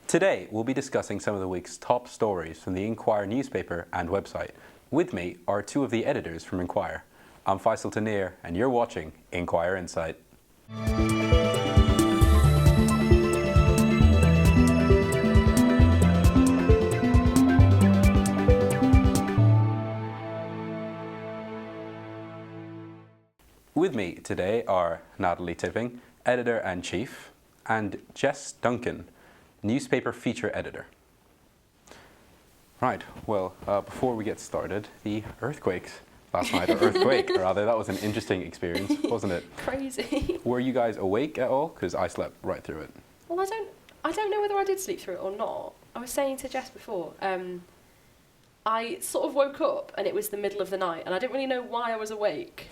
Today, we'll be discussing some of the week's top stories from the InQuire newspaper and website. With me are two of the editors from InQuire. I'm Faisal Tanir, and you're watching InQuire Insight. With me today are Natalie Tipping, editor-in-chief, and Jess Duncan, newspaper feature editor. Right, well, before we get started, the earthquakes last night, or earthquake rather, that was an interesting experience, wasn't it? Crazy. Were you guys awake at all? Because I slept right through it. Well, I don't know whether I did sleep through it or not. I was saying to Jess before, I sort of woke up and it was the middle of the night and I didn't really know why I was awake.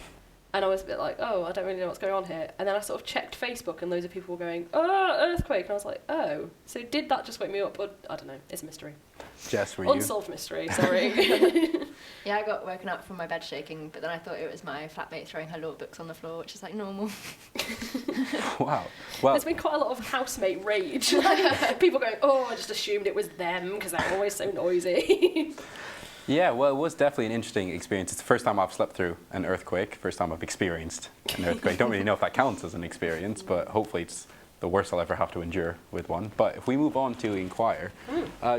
And I was a bit like, oh, I don't really know what's going on here. And then I sort of checked Facebook and loads of people were going, oh, earthquake. And I was like, oh, so did that just wake me up? Or, I don't know, it's a mystery. Jess, were you? Unsolved mystery, sorry. Yeah, I got woken up from my bed shaking, but then I thought it was my flatmate throwing her law books on the floor, which is like normal. Wow. Well, there's been quite a lot of housemate rage. People going, oh, I just assumed it was them because they're always so noisy. Yeah, well, it was definitely an interesting experience. It's the first time I've slept through an earthquake, first time I've experienced an earthquake. Don't really know if that counts as an experience, but hopefully it's the worst I'll ever have to endure with one. But if we move on to InQuire,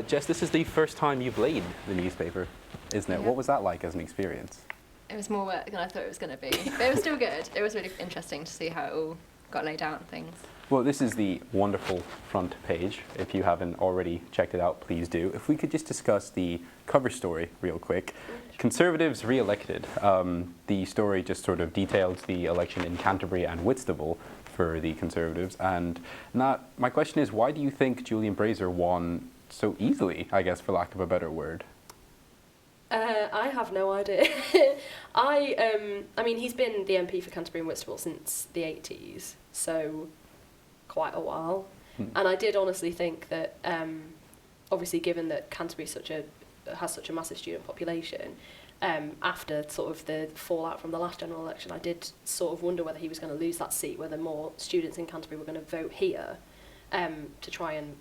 Jess, this is the first time you've laid the newspaper, isn't it? Yeah. What was that like as an experience? It was more work than I thought it was going to be, but it was still good. It was really interesting to see how it all got laid out and things. Well, this is the wonderful front page. If you haven't already checked it out, please do. If we could just discuss the cover story real quick. Conservatives re-elected. The story just sort of details the election in Canterbury and Whitstable for the Conservatives. And Nat, my question is, why do you think Julian Brazier won so easily, I guess, for lack of a better word? I have no idea. I mean, he's been the MP for Canterbury and Whitstable since the 80s, so quite a while. And I did honestly think that, obviously, given that Canterbury has such a massive student population, after sort of the fallout from the last general election, I did sort of wonder whether he was going to lose that seat, whether more students in Canterbury were going to vote here to try and,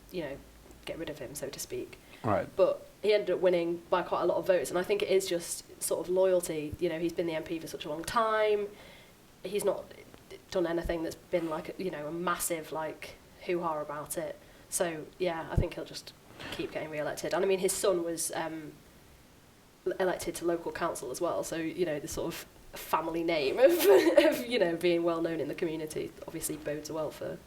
get rid of him, so to speak. Right. But he ended up winning by quite a lot of votes, and I think it is just sort of loyalty. He's been the MP for such a long time. He's not done anything that's been like a massive hoo-ha about it. So yeah, I think he'll just keep getting re-elected. And I mean, his son was elected to local council as well. So the sort of family name of being well known in the community obviously bodes well for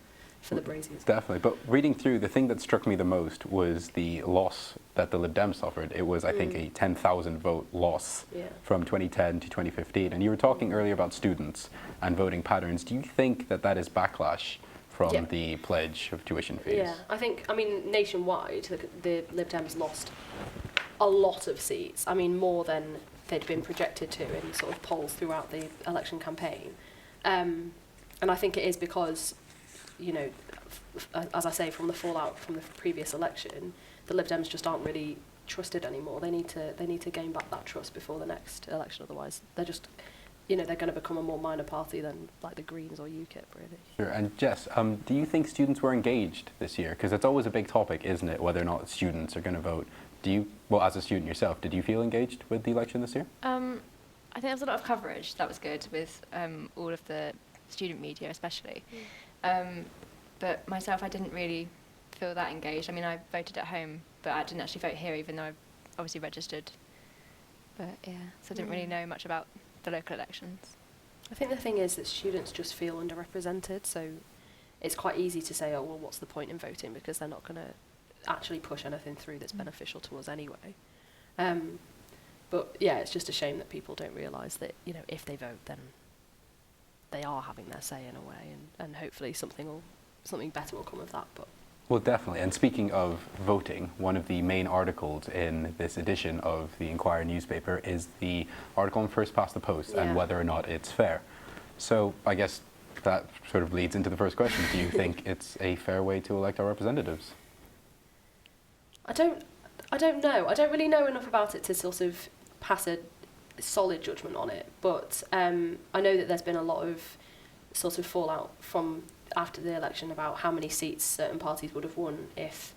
the Braziers. Definitely. But reading through, the thing that struck me the most was the loss that the Lib Dems suffered. It was, I think, a 10,000 vote loss from 2010 to 2015. And you were talking earlier about students and voting patterns. Do you think that that is backlash from the pledge of tuition fees? Yeah, I mean, nationwide, the Lib Dems lost a lot of seats. I mean, more than they'd been projected to in sort of polls throughout the election campaign. And I think it is because as I say, from the fallout from the previous election, the Lib Dems just aren't really trusted anymore. They need to gain back that trust before the next election. Otherwise, they're just, they're going to become a more minor party than like the Greens or UKIP, really. Sure. And Jess, do you think students were engaged this year? Because it's always a big topic, isn't it, whether or not students are going to vote. Well, as a student yourself, did you feel engaged with the election this year? I think there was a lot of coverage. That was good with all of the student media, especially. But myself, I didn't really feel that engaged. I mean, I voted at home, but I didn't actually vote here, even though I obviously registered. But yeah, so I didn't really know much about the local elections. I think the thing is that students just feel underrepresented, so it's quite easy to say, oh, well, what's the point in voting, because they're not going to actually push anything through that's beneficial to us anyway. But yeah, it's just a shame that people don't realise that, if they vote, then they are having their say in a way, and hopefully something better will come of that. But well, definitely. And speaking of voting, one of the main articles in this edition of the InQuire newspaper is the article on Firstpastthepost and whether or not it's fair. So I guess that sort of leads into the first question. Do you think it's a fair way to elect our representatives? I don't know. I don't really know enough about it to sort of pass a solid judgment on it, but I know that there's been a lot of sort of fallout from after the election about how many seats certain parties would have won if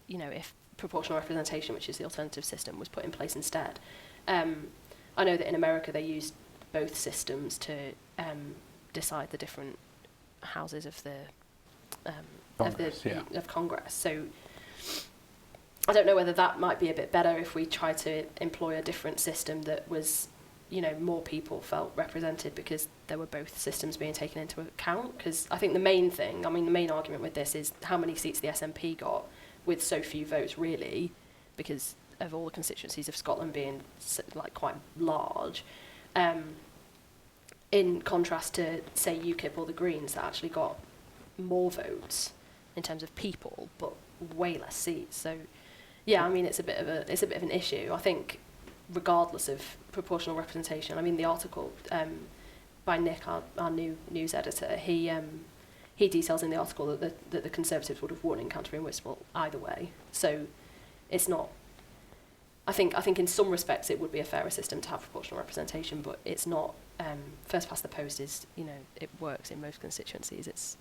if proportional representation, which is the alternative system, was put in place instead. I know that in America they used both systems to decide the different houses of the Congress, of Congress. So I don't know whether that might be a bit better if we try to employ a different system that was, more people felt represented because there were both systems being taken into account. Because I think the main argument with this is how many seats the SNP got with so few votes, really, because of all the constituencies of Scotland being quite large. In contrast to, say, UKIP or the Greens that actually got more votes in terms of people, but way less seats. So, yeah, I mean, it's a bit of an issue. I think, regardless of proportional representation, I mean, the article by Nick, our new news editor, he details in the article that the Conservatives would have won in Canterbury and Whitstable either way. So, it's not. I think in some respects it would be a fairer system to have proportional representation, but it's not. First past the post is, it works in most constituencies. It's,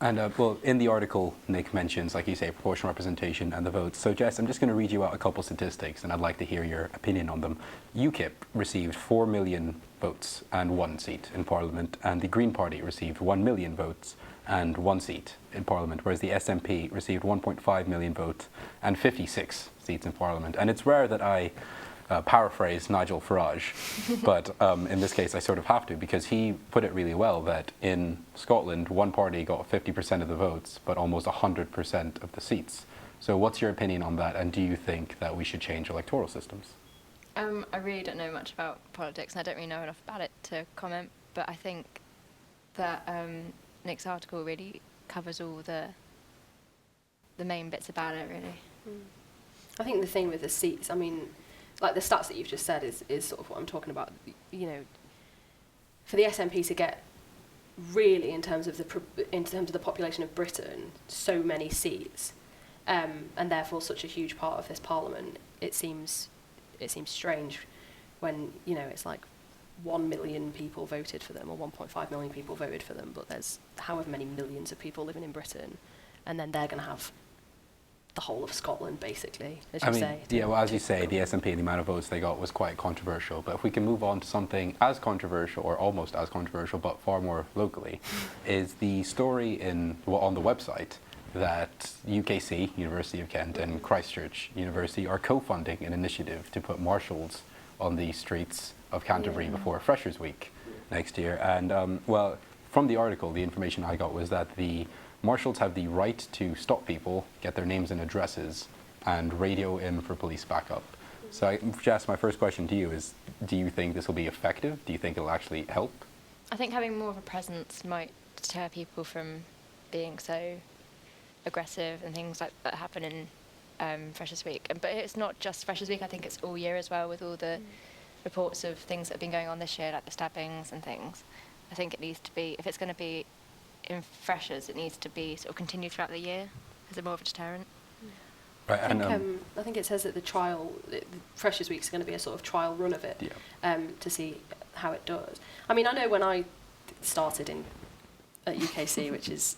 And well, in the article, Nick mentions, like you say, proportional representation and the votes. So Jess, I'm just going to read you out a couple statistics, and I'd like to hear your opinion on them. UKIP received 4 million votes and 1 seat in Parliament, and the Green Party received 1 million votes and 1 seat in Parliament, whereas the SNP received 1.5 million votes and 56 seats in Parliament. And it's rare that I paraphrase Nigel Farage, but in this case I sort of have to, because he put it really well that in Scotland one party got 50% of the votes but almost 100% of the seats. So what's your opinion on that, and do you think that we should change electoral systems? I really don't know much about politics, and I don't really know enough about it to comment, but I think that Nick's article really covers all the main bits about it, really. I think the thing with the seats, I mean, like the stats that you've just said is sort of what I'm talking about. For the SNP to get really in terms of the population of Britain so many seats, and therefore such a huge part of this Parliament, it seems strange when it's like 1 million people voted for them, or 1.5 million people voted for them, but there's however many millions of people living in Britain, and then they're going to have the whole of Scotland, basically, as you say. Yeah, well, as you say, the SNP and the amount of votes they got was quite controversial. But if we can move on to something as controversial, or almost as controversial, but far more locally, is the story on the website that UKC, University of Kent, and Christchurch University are co-funding an initiative to put marshals on the streets of Canterbury before Freshers' Week next year. And, well, from the article, the information I got was that the marshals have the right to stop people, get their names and addresses, and radio in for police backup. So, Jess, my first question to you is, do you think this will be effective? Do you think it'll actually help? I think having more of a presence might deter people from being so aggressive and things like that happen in Freshers' Week. But it's not just Freshers' Week, I think it's all year as well, with all the reports of things that have been going on this year, like the stabbings and things. I think it needs to be, if it's going to be in Freshers, it needs to be sort of continued throughout the year as a more of a deterrent. Right, I think it says that the Freshers' Week is going to be a sort of trial run of it, to see how it does. I mean, I know when I started at UKC, which is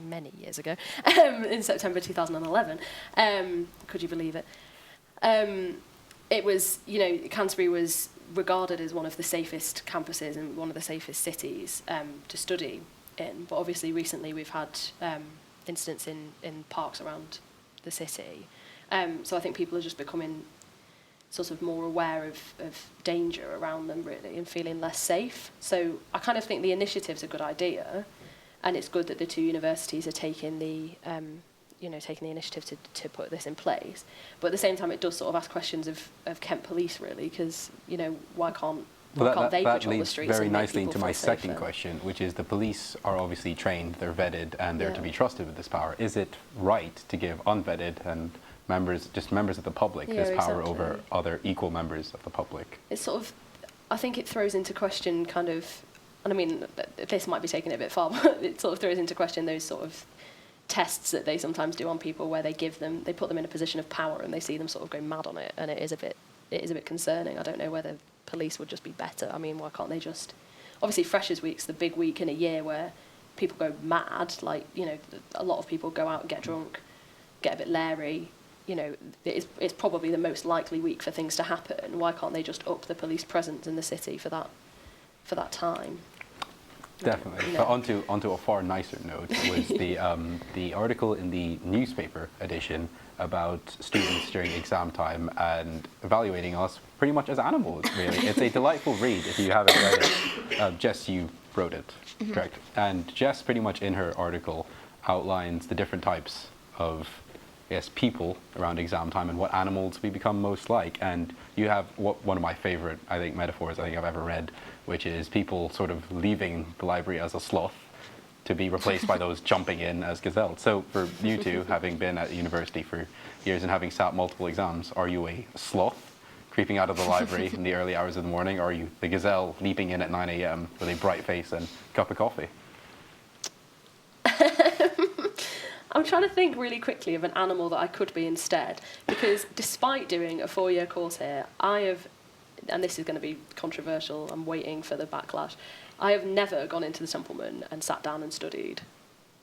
many years ago, in September 2011, could you believe it? It was, Canterbury was regarded as one of the safest campuses and one of the safest cities to study in, but obviously recently we've had incidents in parks around the city, so I think people are just becoming sort of more aware of danger around them, really, and feeling less safe. So I kind of think the initiative's a good idea, and it's good that the two universities are taking the initiative to put this in place, but at the same time it does sort of ask questions of Kent Police, really, because why can't they patrol the streets? That leads very and make people people to my feel safer? second question, which is the police are obviously trained, they're vetted, and they're to be trusted with this power. Is it right to give unvetted and members of the public this power over other equal members of the public? It's sort of, I think it throws into question kind of, and I mean, this might be taking it a bit far, but it sort of throws into question those sort of tests that they sometimes do on people, where they put them in a position of power and they see them sort of go mad on it, and it is a bit concerning. I don't know whether police would just be better. I mean, why can't they just... Obviously, Freshers' Week's the big week in a year where people go mad. Like, a lot of people go out and get drunk. get a bit leery, you know, it's probably the most likely week for things to happen. Why can't they just up the police presence in the city for that time? Definitely. You But know. onto a far nicer note was the article in the newspaper edition about students during exam time and evaluating us pretty much as animals, really. It's a delightful read if you haven't read it. Jess, you wrote it, correct? And Jess pretty much in her article outlines the different types of, yes, people around exam time and what animals we become most like. And you have one of my favorite, I think, metaphors I think I've ever read, which is people sort of leaving the library as a sloth to be replaced by those jumping in as gazelles. So for you two, having been at university for years and having sat multiple exams, are you a sloth creeping out of the library in the early hours of the morning, or are you the gazelle leaping in at 9 a.m. with a bright face and cup of coffee? I'm trying to think really quickly of an animal that I could be instead, because despite doing a 4-year course here, I have, and this is going to be controversial, I'm waiting for the backlash, I have never gone into the Templeman and sat down and studied.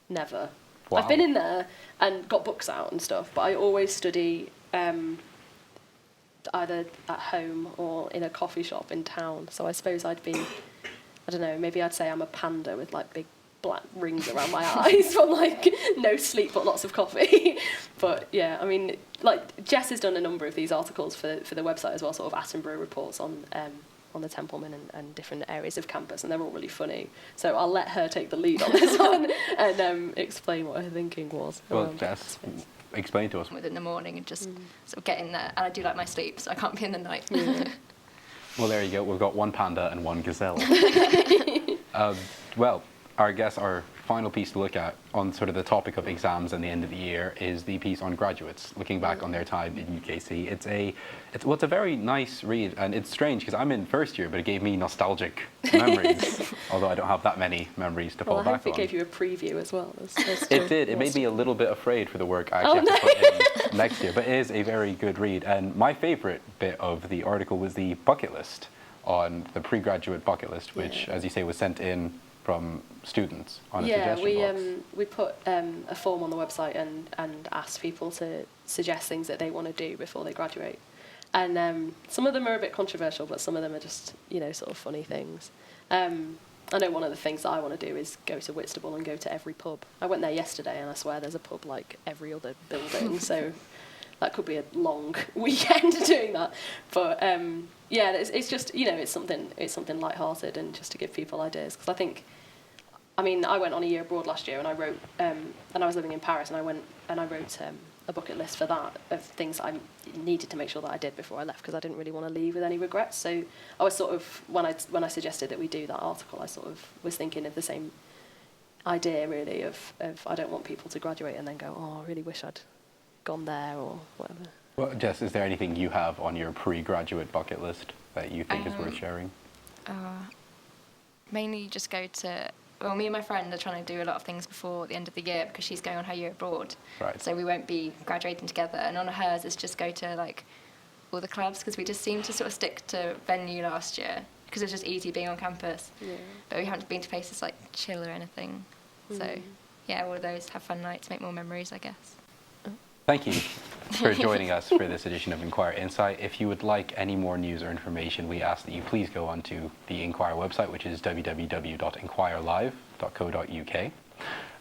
Never. Wow. I've been in there and got books out and stuff, but I always study either at home or in a coffee shop in town. So I suppose I'd be, I don't know, maybe I'd say I'm a panda with like big black rings around my eyes from like no sleep but lots of coffee. But yeah, I mean, like Jess has done a number of these articles for the website as well, sort of Attenborough reports on the Templeman and different areas of campus, and they're all really funny. So I'll let her take the lead on this one and explain what her thinking was. Well, Jess, explain to us. Within the morning and just sort of get in there. And I do like my sleep, so I can't be in the night. Well, there you go. We've got one panda and one gazelle. Well, our final piece to look at on sort of the topic of exams and the end of the year is the piece on graduates, looking back on their time in UKC. It's a very nice read, and it's strange because I'm in first year, but it gave me nostalgic memories, although I don't have that many memories to fall Well, I back hope on. it gave you a preview as well. It did. It made me a little bit afraid for the work I actually have to put in next year, but it is a very good read. And my favourite bit of the article was the bucket list, on the pre-graduate bucket list, which, as you say, was sent in from students on a suggestion box. We put a form on the website and asked people to suggest things that they want to do before they graduate. And some of them are a bit controversial, but some of them are just, sort of funny things. I know one of the things that I want to do is go to Whitstable and go to every pub. I went there yesterday, and I swear there's a pub like every other building, so that could be a long weekend doing that. But it's just, it's something lighthearted and just to give people ideas. Because I went on a year abroad last year, and I wrote, and I was living in Paris, and I went and I wrote a bucket list for that of things I needed to make sure that I did before I left, because I didn't really want to leave with any regrets. So I was sort of, when I suggested that we do that article, I sort of was thinking of the same idea really of I don't want people to graduate and then go, oh, I really wish I'd gone there or whatever. Well, Jess, is there anything you have on your pre-graduate bucket list that you think is worth sharing? Mainly just go to... Well, me and my friend are trying to do a lot of things before the end of the year because she's going on her year abroad. Right. So we won't be graduating together. And on hers is just go to, like, all the clubs, because we just seemed to sort of stick to venue last year because it was just easy being on campus. Yeah. But we haven't been to places like chill or anything. So, yeah, all of those, have fun nights, make more memories, I guess. Thank you for joining us for this edition of InQuire Insight. If you would like any more news or information, we ask that you please go onto the InQuire website, which is www.inquirelive.co.uk.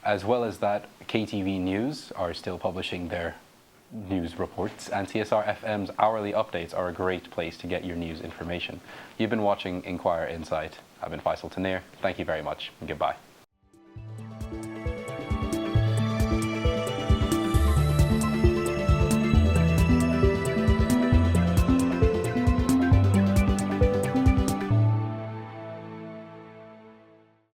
As well as that, KTV News are still publishing their news reports, and CSR FM's hourly updates are a great place to get your news information. You've been watching InQuire Insight. I've been Faisal Tanir. Thank you very much, and goodbye.